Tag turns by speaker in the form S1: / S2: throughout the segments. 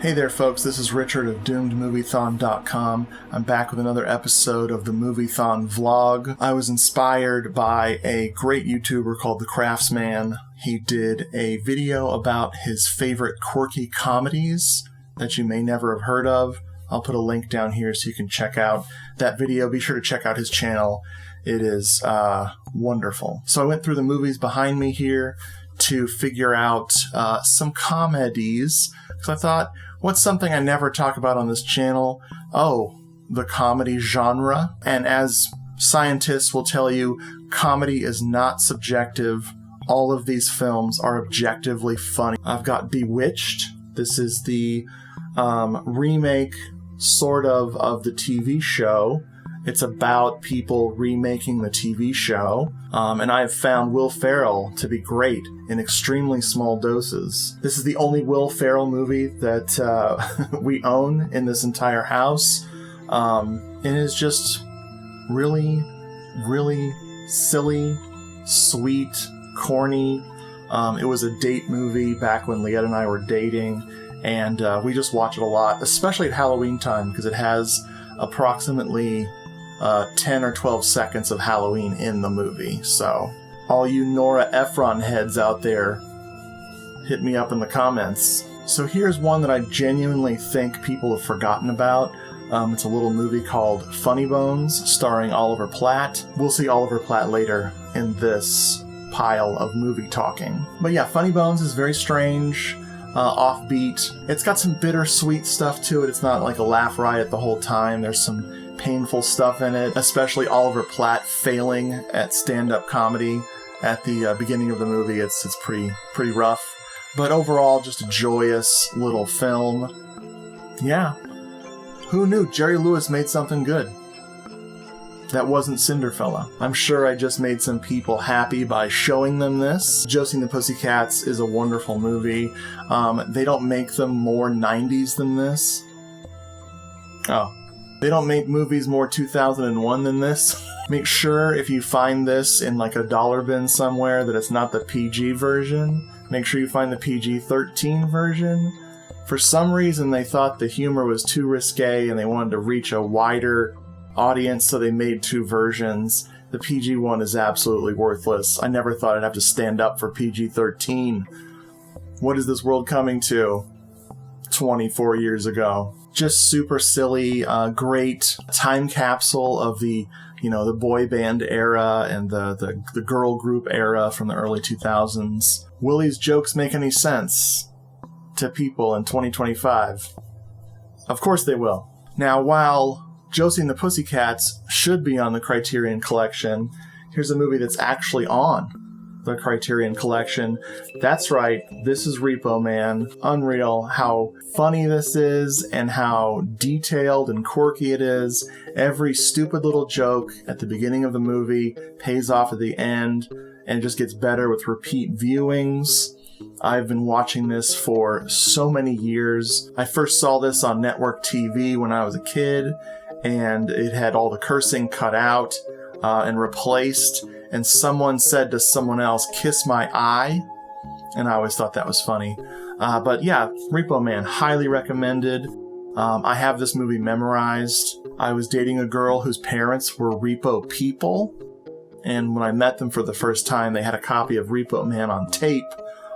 S1: Hey there folks, this is Richard of DoomedMoviethon.com. I'm back with another episode of the Moviethon vlog. I was inspired by a great YouTuber called the Crafsman. He did a video about his favorite quirky comedies that you may never have heard of. I'll put a link down here so you can check out that video. Be sure to check out his channel. It is wonderful. So I went through the movies behind me here to figure out some comedies, because I thought, what's something I never talk about on this channel? Oh, the comedy genre. And as scientists will tell you, comedy is not subjective. All of these films are objectively funny. I've got Bewitched. This is the remake, sort of the TV show. It's about people remaking the TV show. And I have found Will Ferrell to be great in extremely small doses. This is the only Will Ferrell movie that we own in this entire house. And it's just really, really silly, sweet, corny. It was a date movie back when Leanne and I were dating. And we just watch it a lot, especially at Halloween time, because it has approximately 10 or 12 seconds of Halloween in the movie. So all you Nora Ephron heads out there, hit me up in the comments. So here's one that I genuinely think people have forgotten about. It's a little movie called Funny Bones, starring Oliver Platt. We'll see Oliver Platt later in this pile of movie talking. But yeah, Funny Bones is very strange, offbeat. It's got some bittersweet stuff to it. It's not like a laugh riot the whole time. There's some painful stuff in it, especially Oliver Platt failing at stand-up comedy at the beginning of the movie. It's pretty rough, but overall just a joyous little film. Yeah, who knew Jerry Lewis made something good that wasn't Cinderfella? I'm sure I just made some people happy by showing them this. Josie and the Pussycats is a wonderful movie. They don't make them more 90s than this. Oh. They don't make movies more 2001 than this. Make sure if you find this in like a dollar bin somewhere that it's not the PG version. Make sure you find the PG-13 version. For some reason they thought the humor was too risque and they wanted to reach a wider audience, so they made two versions. The PG one is absolutely worthless. I never thought I'd have to stand up for PG-13. What is this world coming to? 24 years ago. Just super silly, great time capsule of the boy band era and the girl group era from the early 2000s. Will these jokes make any sense to people in 2025? Of course they will. Now, while Josie and the Pussycats should be on the Criterion Collection, here's a movie that's actually on the Criterion Collection. That's right, this is Repo Man. Unreal how funny this is and how detailed and quirky it is. Every stupid little joke at the beginning of the movie pays off at the end and just gets better with repeat viewings. I've been watching this for so many years. I first saw this on network TV when I was a kid, and it had all the cursing cut out and replaced. And someone said to someone else, "Kiss my eye," and I always thought that was funny. But yeah, Repo Man, highly recommended. I have this movie memorized. I was dating a girl whose parents were Repo people, and when I met them for the first time, they had a copy of Repo Man on tape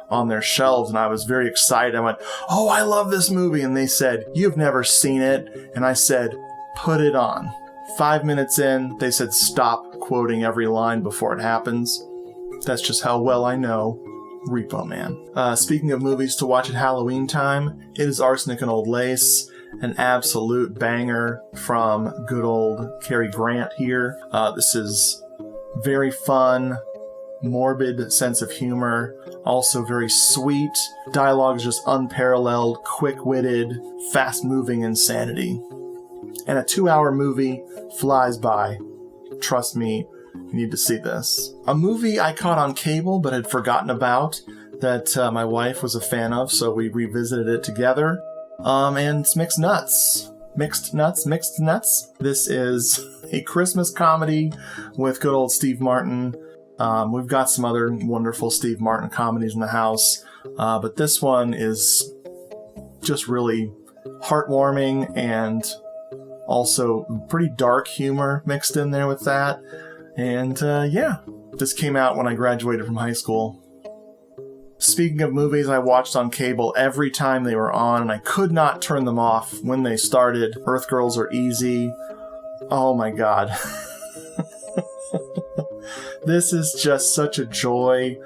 S1: on their shelves, and I was very excited. I went, "Oh, I love this movie," and they said, "You've never seen it," and I said, "Put it on." 5 minutes in, they said, "Stop quoting every line before it happens." That's just how well I know Repo Man. Speaking of movies to watch at Halloween time, it is Arsenic and Old Lace, an absolute banger from good old Cary Grant here. This is very fun, morbid sense of humor, also very sweet. Dialogue is just unparalleled, quick-witted, fast-moving insanity. And a 2-hour movie flies by. Trust me, you need to see this. A movie I caught on cable but had forgotten about that my wife was a fan of, so we revisited it together. And it's Mixed Nuts. Mixed Nuts. This is a Christmas comedy with good old Steve Martin. We've got some other wonderful Steve Martin comedies in the house, but this one is just really heartwarming and also pretty dark humor mixed in there with that. And yeah, this came out when I graduated from high school. Speaking of movies I watched on cable every time they were on, and I could not turn them off when they started. Earth Girls Are Easy. Oh my god. This is just such a joy.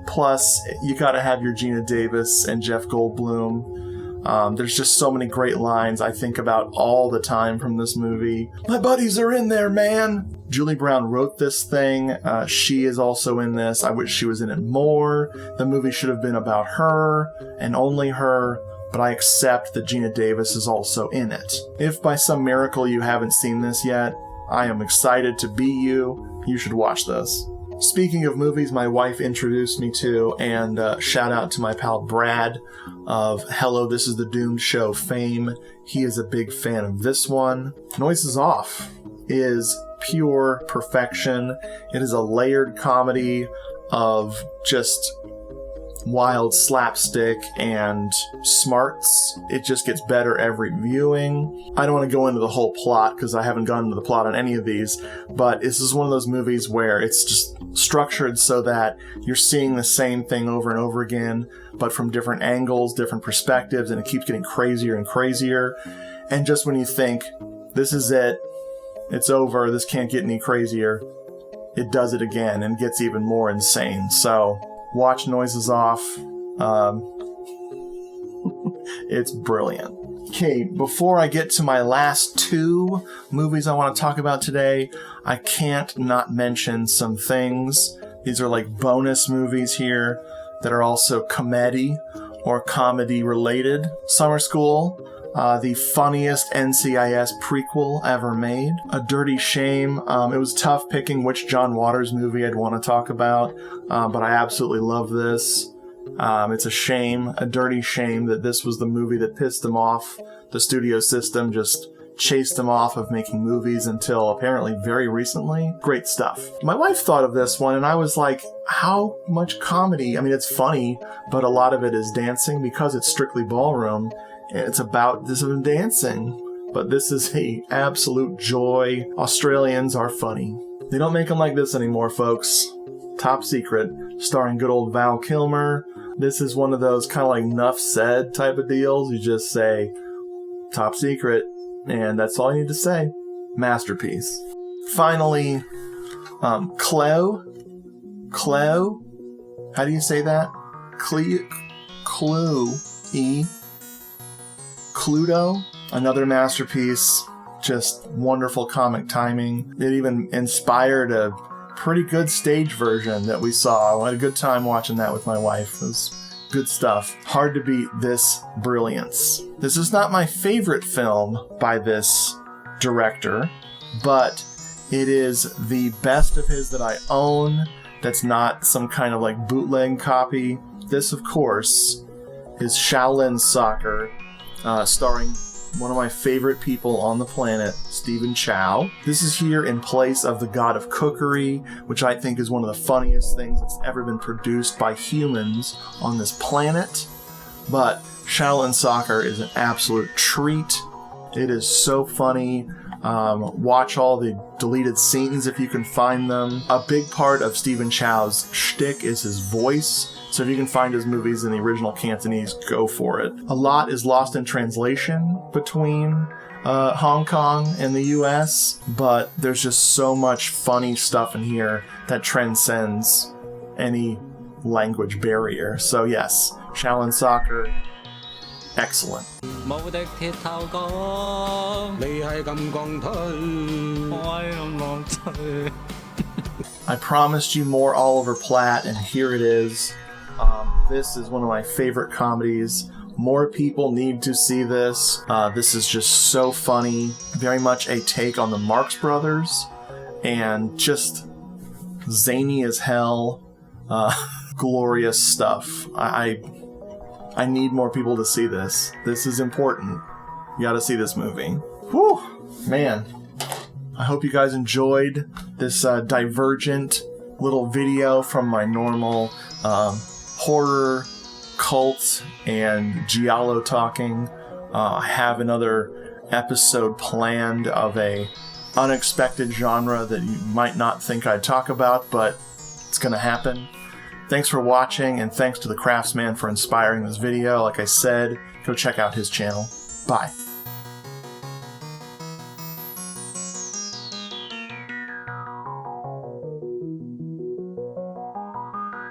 S1: Plus, you gotta have your Gina Davis and Jeff Goldblum. There's just so many great lines I think about all the time from this movie. My buddies are in there, man! Julie Brown wrote this thing. She is also in this. I wish she was in it more. The movie should have been about her, and only her, but I accept that Gina Davis is also in it. If by some miracle you haven't seen this yet, I am excited to be you. You should watch this. Speaking of movies my wife introduced me to, and shout out to my pal Brad of Hello, This is the Doomed Show fame. He is a big fan of this one. Noises Off is pure perfection. It is a layered comedy of just wild slapstick and smarts. It just gets better every viewing. I don't want to go into the whole plot because I haven't gone into the plot on any of these, but this is one of those movies where it's just structured so that you're seeing the same thing over and over again, but from different angles, different perspectives, and it keeps getting crazier and crazier. And just when you think, this is it, it's over, this can't get any crazier, it does it again and gets even more insane. So watch Noises Off. It's brilliant. Okay, before I get to my last two movies I want to talk about today, I can't not mention some things. These are like bonus movies here that are also comedy or comedy related. Summer School, the funniest NCIS prequel ever made. A Dirty Shame. It was tough picking which John Waters movie I'd want to talk about, but I absolutely love this. It's a shame, a dirty shame, that this was the movie that pissed him off. The studio system just chased him off of making movies until apparently very recently. Great stuff. My wife thought of this one, and I was like, how much comedy? I mean, it's funny, but a lot of it is dancing because it's strictly ballroom. It's about this of dancing, but this is a absolute joy. Australians are funny. They don't make them like this anymore, folks. Top Secret, starring good old Val Kilmer. This is one of those kind of like Nuff Said type of deals. You just say, Top Secret, and that's all you need to say. Masterpiece. Finally, Chloe. How do you say that? Cluedo. Another masterpiece. Just wonderful comic timing. It even inspired a pretty good stage version that we saw. I had a good time watching that with my wife. It was good stuff. Hard to beat this brilliance. This is not my favorite film by this director, but it is the best of his that I own. That's not some kind of like bootleg copy. This, of course, is Shaolin Soccer, starring one of my favorite people on the planet, Stephen Chow. This is here in place of The God of Cookery, which I think is one of the funniest things that's ever been produced by humans on this planet. But Shaolin Soccer is an absolute treat. It is so funny. Watch all the deleted scenes if you can find them. A big part of Stephen Chow's shtick is his voice. So if you can find his movies in the original Cantonese, go for it. A lot is lost in translation between Hong Kong and the US, but there's just so much funny stuff in here that transcends any language barrier. So yes, Shaolin Soccer, excellent. I promised you more Oliver Platt, and here it is. This is one of my favorite comedies. More people need to see this. This is just so funny. Very much a take on the Marx Brothers, and just zany as hell. Glorious stuff. I need more people to see this. This is important. You gotta see this movie. Whew! Man. I hope you guys enjoyed this divergent little video from my normal horror cult and giallo talking. I have another episode planned of a unexpected genre that you might not think I'd talk about, but it's going to happen. Thanks for watching, and thanks to the Crafsman for inspiring this video. Like I said, go check out his channel. Bye.